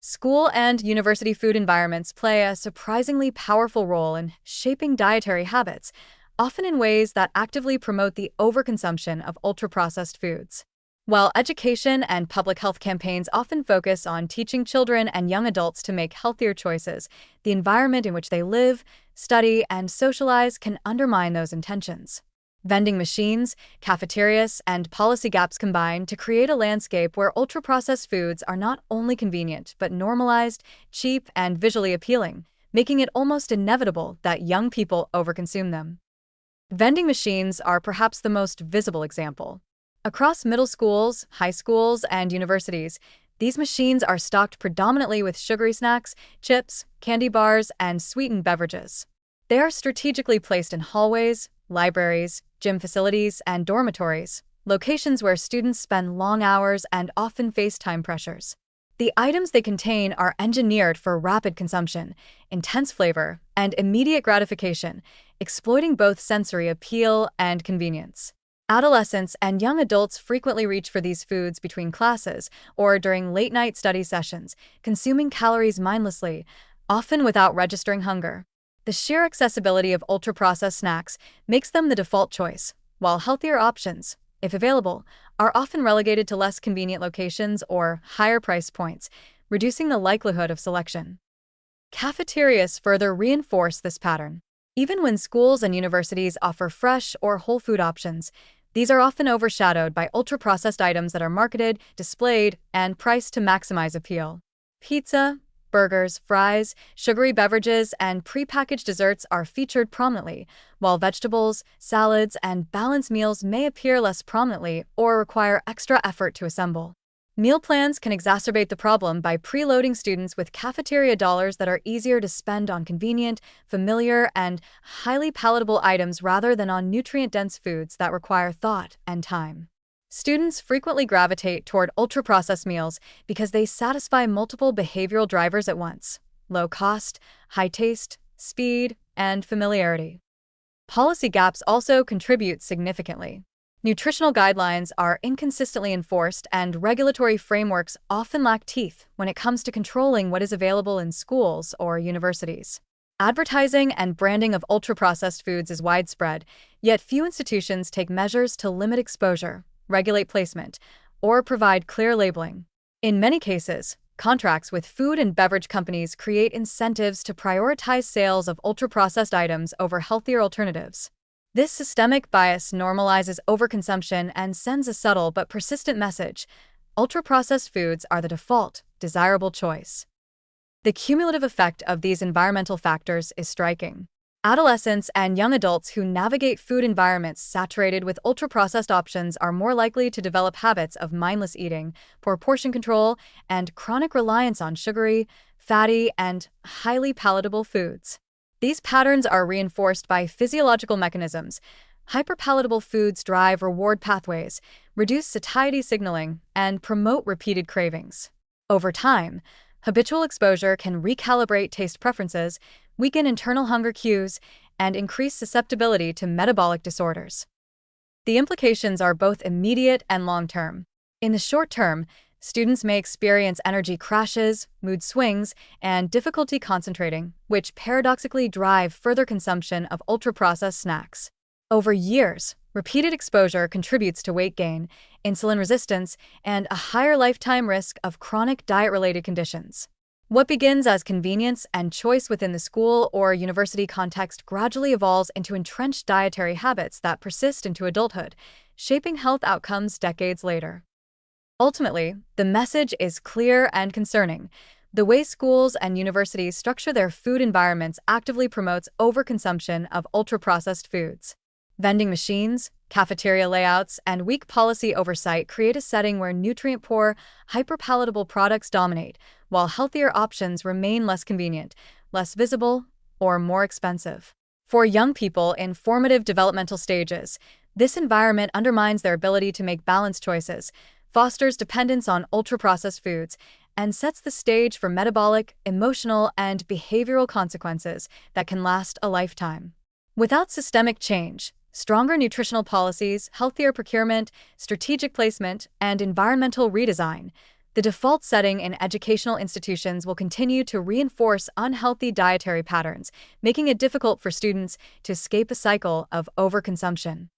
School and university food environments play a surprisingly powerful role in shaping dietary habits, often in ways that actively promote the overconsumption of ultra-processed foods. While education and public health campaigns often focus on teaching children and young adults to make healthier choices, the environment in which they live, study, and socialize can undermine those intentions. Vending machines, cafeterias, and policy gaps combine to create a landscape where ultra-processed foods are not only convenient but normalized, cheap, and visually appealing, making it almost inevitable that young people overconsume them. Vending machines are perhaps the most visible example. Across middle schools, high schools, and universities, these machines are stocked predominantly with sugary snacks, chips, candy bars, and sweetened beverages. They are strategically placed in hallways, libraries, gym facilities, and dormitories, locations where students spend long hours and often face time pressures. The items they contain are engineered for rapid consumption, intense flavor, and immediate gratification, exploiting both sensory appeal and convenience. Adolescents and young adults frequently reach for these foods between classes or during late-night study sessions, consuming calories mindlessly, often without registering hunger. The sheer accessibility of ultra-processed snacks makes them the default choice, while healthier options, if available, are often relegated to less convenient locations or higher price points, reducing the likelihood of selection. Cafeterias further reinforce this pattern. Even when schools and universities offer fresh or whole food options, these are often overshadowed by ultra-processed items that are marketed, displayed, and priced to maximize appeal. Pizza, burgers, fries, sugary beverages, and prepackaged desserts are featured prominently, while vegetables, salads, and balanced meals may appear less prominently or require extra effort to assemble. Meal plans can exacerbate the problem by preloading students with cafeteria dollars that are easier to spend on convenient, familiar, and highly palatable items rather than on nutrient-dense foods that require thought and time. Students frequently gravitate toward ultra-processed meals because they satisfy multiple behavioral drivers at once: low cost, high taste, speed, and familiarity. Policy gaps also contribute significantly. Nutritional guidelines are inconsistently enforced, and regulatory frameworks often lack teeth when it comes to controlling what is available in schools or universities. Advertising and branding of ultra-processed foods is widespread, yet few institutions take measures to limit exposure, regulate placement, or provide clear labeling. In many cases, contracts with food and beverage companies create incentives to prioritize sales of ultra-processed items over healthier alternatives. This systemic bias normalizes overconsumption and sends a subtle but persistent message: ultra-processed foods are the default, desirable choice. The cumulative effect of these environmental factors is striking. Adolescents and young adults who navigate food environments saturated with ultra-processed options are more likely to develop habits of mindless eating, poor portion control, and chronic reliance on sugary, fatty, and highly palatable foods. These patterns are reinforced by physiological mechanisms. Hyperpalatable foods drive reward pathways, reduce satiety signaling, and promote repeated cravings. Over time, habitual exposure can recalibrate taste preferences, weaken internal hunger cues, and increase susceptibility to metabolic disorders. The implications are both immediate and long-term. In the short term, students may experience energy crashes, mood swings, and difficulty concentrating, which paradoxically drive further consumption of ultra-processed snacks. Over years, repeated exposure contributes to weight gain, insulin resistance, and a higher lifetime risk of chronic diet-related conditions. What begins as convenience and choice within the school or university context gradually evolves into entrenched dietary habits that persist into adulthood, shaping health outcomes decades later. Ultimately, the message is clear and concerning. The way schools and universities structure their food environments actively promotes overconsumption of ultra-processed foods. Vending machines, cafeteria layouts, and weak policy oversight create a setting where nutrient-poor, hyperpalatable products dominate, while healthier options remain less convenient, less visible, or more expensive. For young people in formative developmental stages, this environment undermines their ability to make balanced choices, fosters dependence on ultra-processed foods, and sets the stage for metabolic, emotional, and behavioral consequences that can last a lifetime. Without systemic change, stronger nutritional policies, healthier procurement, strategic placement, and environmental redesign, The default setting in educational institutions will continue to reinforce unhealthy dietary patterns, making it difficult for students to escape a cycle of overconsumption.